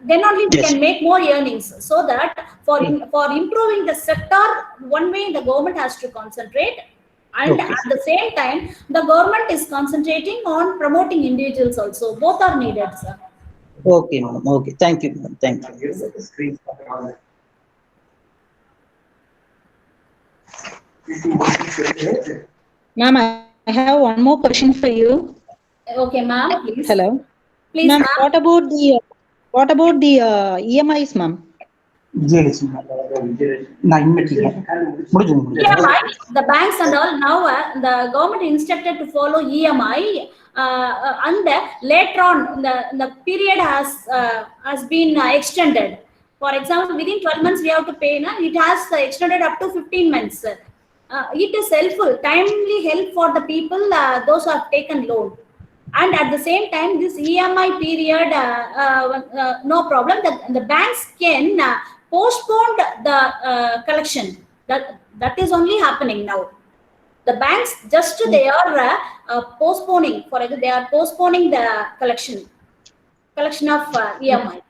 Then only we can make more earnings. So that for improving the sector, one way the government has to concentrate, and at the same time the government is concentrating on promoting individuals also. Both are needed, sir. Okay, madam. Okay, thank you, madam. Thank you. Ma'am, I have one more question for you. Okay, ma'am, please. Hello. Please, ma'am. ma'am. What about the EMIs, ma'am? EMI, the banks and all now the government instructed to follow EMI, and later on the period has been extended. For example, within 12 months we have to pay. It has extended up to 15 months. It is helpful, timely help for the people those who have taken loan. And at the same time, this EMI period, no problem. The banks can postpone the collection. That is only happening now. The banks they are postponing. For example, they are postponing the collection of EMI.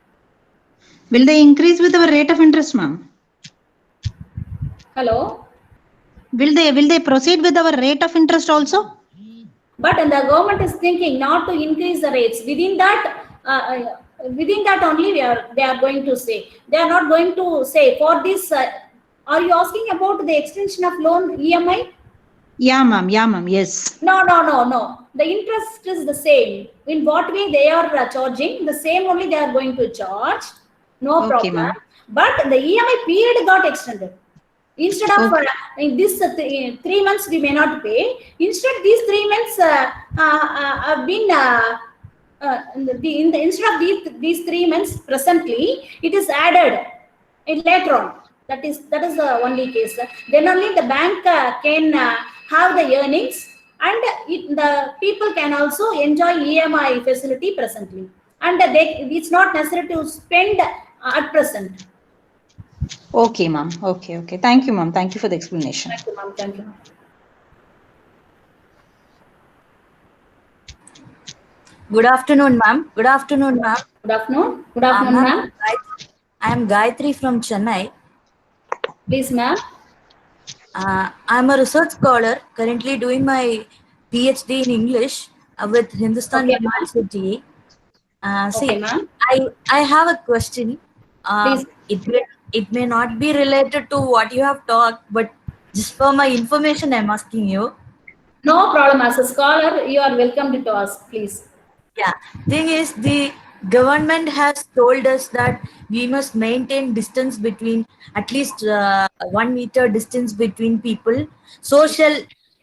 Will they increase with our rate of interest, ma'am? Hello. Will they proceed with our rate of interest also? But the government is thinking not to increase the rates. Within that only they are going to say. They are not going to say for this Are you asking about the extension of loan EMI? Yeah, ma'am. Yeah, ma'am. Yes. No. The interest is the same. In what way they are charging, the same only they are going to charge. No Okay, problem. ma'am. But the EMI period got extended. Instead of Okay. in this 3 months we may not pay. Instead, these 3 months have been instead of these 3 months presently, it is added later on. That is the only case. Then only the bank can have the earnings, and the people can also enjoy EMI facility presently. And it's not necessary to spend at present. Okay, ma'am. Okay. Okay. Thank you, ma'am. Thank you for the explanation. Thank you, ma'am. Thank you. Good afternoon, ma'am. Good afternoon, ma'am. Good afternoon. Good afternoon, ma'am. I am Gayatri from Chennai. Please, ma'am. I'm a research scholar currently doing my PhD in English with Hindustan Okay, University. Okay, ma'am. I have a question. Please. It may not be related to what you have talked, but just for my information, I'm asking you. No problem. As a scholar, you are welcome to ask, please. Yeah, thing is, the government has told us that we must maintain distance between at least 1 meter distance between people, social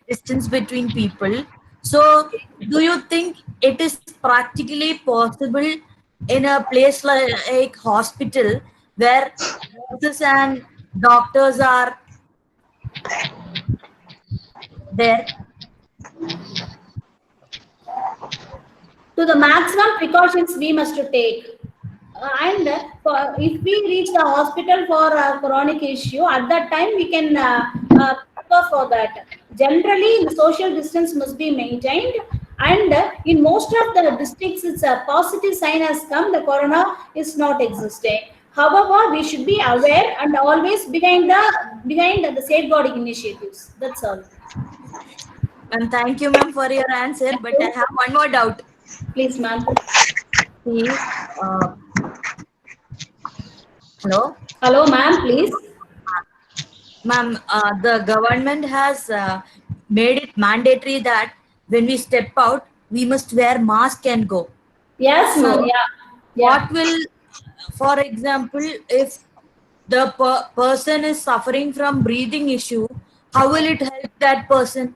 distance between people. So, do you think it is practically possible in a place like hospital where nurses and doctors are there? To the maximum precautions we must take. And if we reach the hospital for a chronic issue, at that time we can prepare for that. Generally, the social distance must be maintained. And in most of the districts, it's a positive sign has come. The corona is not existing. However, we should be aware and always behind the safeguarding initiatives. That's all. Ma'am, thank you, ma'am, for your answer. But I have one more doubt. Please, ma'am. See, hello, Hello, ma'am. Please. ma'am. The government has made it mandatory that when we step out, we must wear mask and go. Yes, So, ma'am. Yeah. what will, for example, if the person is suffering from breathing issue, how will it help that person?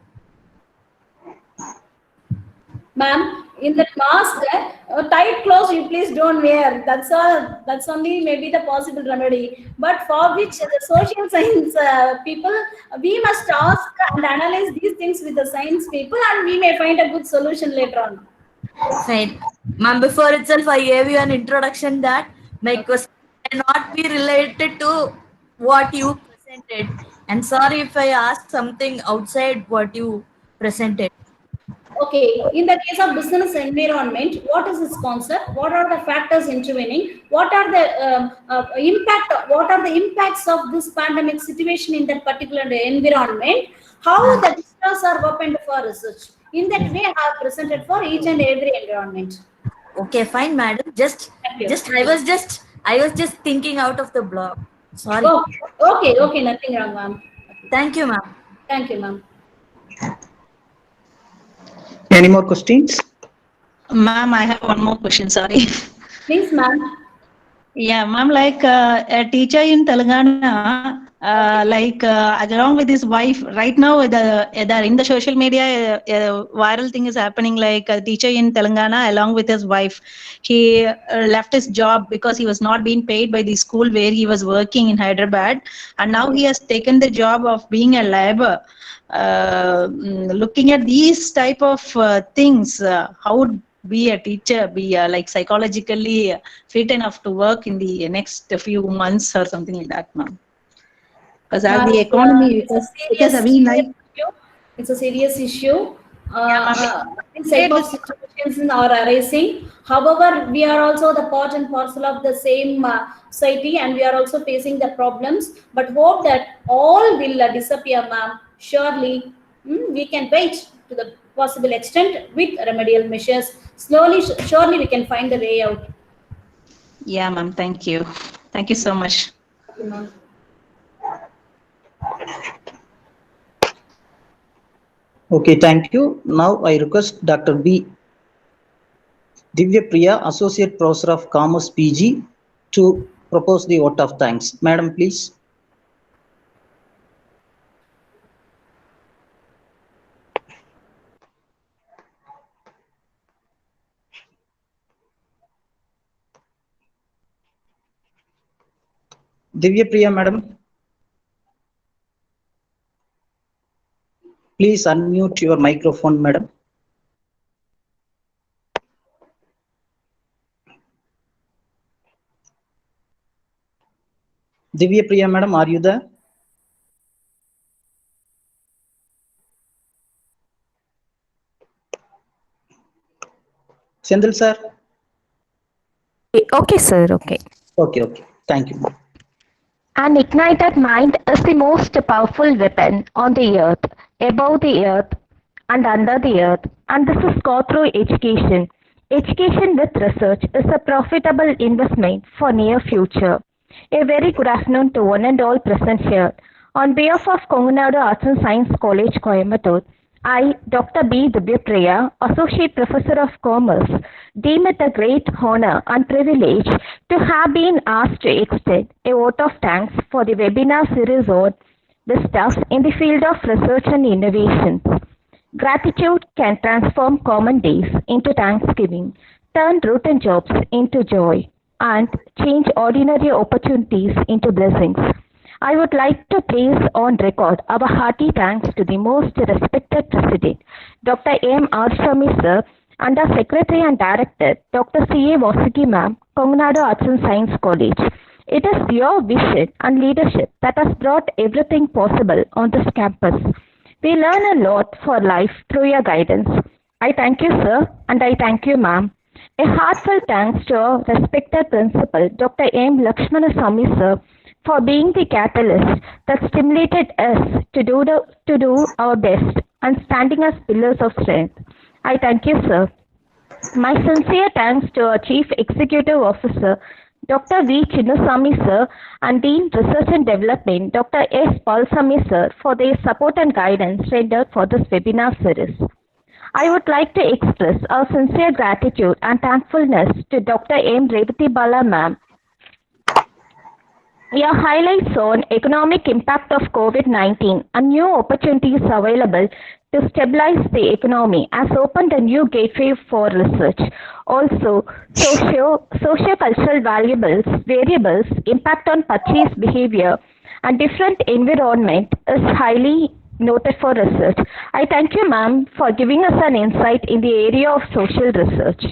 Ma'am, in that mask, tight clothes you please don't wear. That's all. That's only maybe the possible remedy. But for which the social science people, we must ask and analyze these things with the science people, and we may find a good solution later on. Fine. Ma'am, before itself, I gave you an introduction that my question cannot be related to what you presented. And sorry if I asked something outside what you presented. Okay, in the case of business environment, what is its concept? What are the factors intervening? What are the What are the impacts of this pandemic situation in that particular environment? How the visitors are opened for research? In that way, I have presented for each and every environment. Okay, fine, madam. Thank you. I was just thinking out of the block. Sorry. Oh, okay, nothing wrong, ma'am. Thank you, ma'am. Thank you, ma'am. Any more questions? Ma'am, I have one more question. Sorry. Please, ma'am. Yeah, ma'am, like a teacher in Telangana, along with his wife, right now, in the social media, viral thing is happening. Like a teacher in Telangana, along with his wife, he left his job because he was not being paid by the school where he was working in Hyderabad, and now he has taken the job of being a laborer. Looking at these type of things, how would be a teacher be like psychologically fit enough to work in the next few months or something like that, ma'am? Because as the economy, It's a serious issue. These type of situations are arising. However, we are also the part and parcel of the same society, and we are also facing the problems. But hope that all will disappear, ma'am. Surely, we can wait to the possible extent with remedial measures. Slowly, surely, we can find the way out. Yeah, ma'am. Thank you. Thank you so much. Thank you, ma'am. Okay, thank you. Now I request Dr. B. Divya Priya, Associate Professor of Commerce PG, to propose the vote of thanks. Madam, please. Divya Priya, madam, please unmute your microphone, madam. Divya Priya, madam, are you there? Sendil sir? Okay, sir. Okay. Okay. Thank you. An ignited mind is the most powerful weapon on the earth, above the earth, and under the earth. And this is got through education. Education with research is a profitable investment for near future. A very good afternoon to one and all present here. On behalf of Kongunadu Arts and Science College, Coimbatore, I, Dr. B. Divyapriya, Associate Professor of Commerce, deem it a great honor and privilege to have been asked to extend a vote of thanks for the webinar series on Vistas in the field of research and innovation. Gratitude can transform common days into Thanksgiving, turn routine jobs into joy, and change ordinary opportunities into blessings. I would like to place on record our hearty thanks to the most respected President, Dr. M. R. Swamy sir, and our Secretary and Director, Dr. C. A. Vasuki ma'am, Kongunadu Arts and Science College. It is your vision and leadership that has brought everything possible on this campus. We learn a lot for life through your guidance. I thank you, sir, and I thank you, ma'am. A heartfelt thanks to our respected Principal, Dr. M. Lakshmana Swamy sir, for being the catalyst that stimulated us to do our best and standing as pillars of strength. I thank you, sir. My sincere thanks to our Chief Executive Officer, Dr. V. Chinnasamy sir, and Dean Research and Development, Dr. S. Palsamy sir, for their support and guidance rendered for this webinar series. I would like to express our sincere gratitude and thankfulness to Dr. M. Revati Bala ma'am. Your highlights on economic impact of COVID-19 and new opportunities available to stabilize the economy has opened a new gateway for research. Also, socio-cultural variables, impact on purchase behavior and different environment is highly noted for research. I thank you, ma'am, for giving us an insight in the area of social research.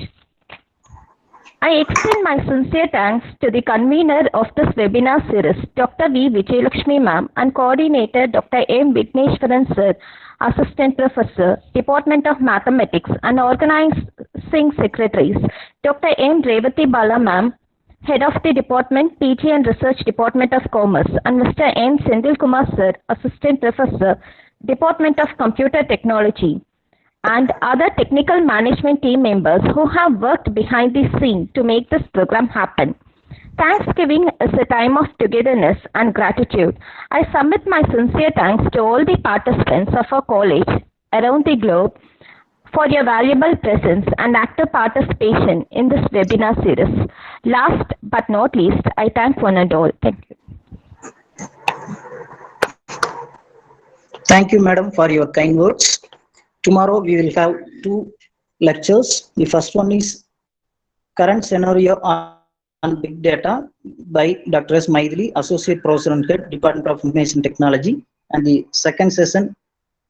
I extend my sincere thanks to the convener of this webinar series, Dr. V. Vijayalakshmi ma'am, and coordinator Dr. M. Vigneshwaran sir, Assistant Professor, Department of Mathematics, and organizing secretaries, Dr. M. Revati Bala ma'am, Head of the Department, PG and Research Department of Commerce, and Mr. N. Sendil Kumar sir, Assistant Professor, Department of Computer Technology, and other technical management team members who have worked behind the scene to make this program happen. Thanksgiving is a time of togetherness and gratitude. I submit my sincere thanks to all the participants of our college around the globe for your valuable presence and active participation in this webinar series. Last but not least, I thank one and all. Thank you. Thank you, madam, for your kind words. Tomorrow we will have 2 lectures. The first one is current scenario on big data by Dr. S. Maithili, Associate Professor and Head, Department of Information Technology. And the second session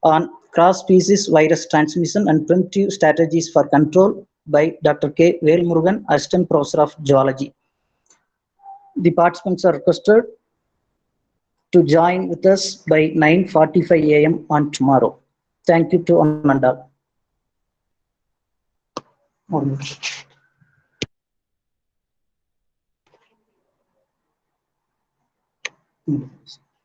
on cross-species virus transmission and preventive strategies for control by Dr. K. Velmurugan, Assistant Professor of Zoology. The participants are requested to join with us by 9:45 a.m. on tomorrow. Thank you to one and all.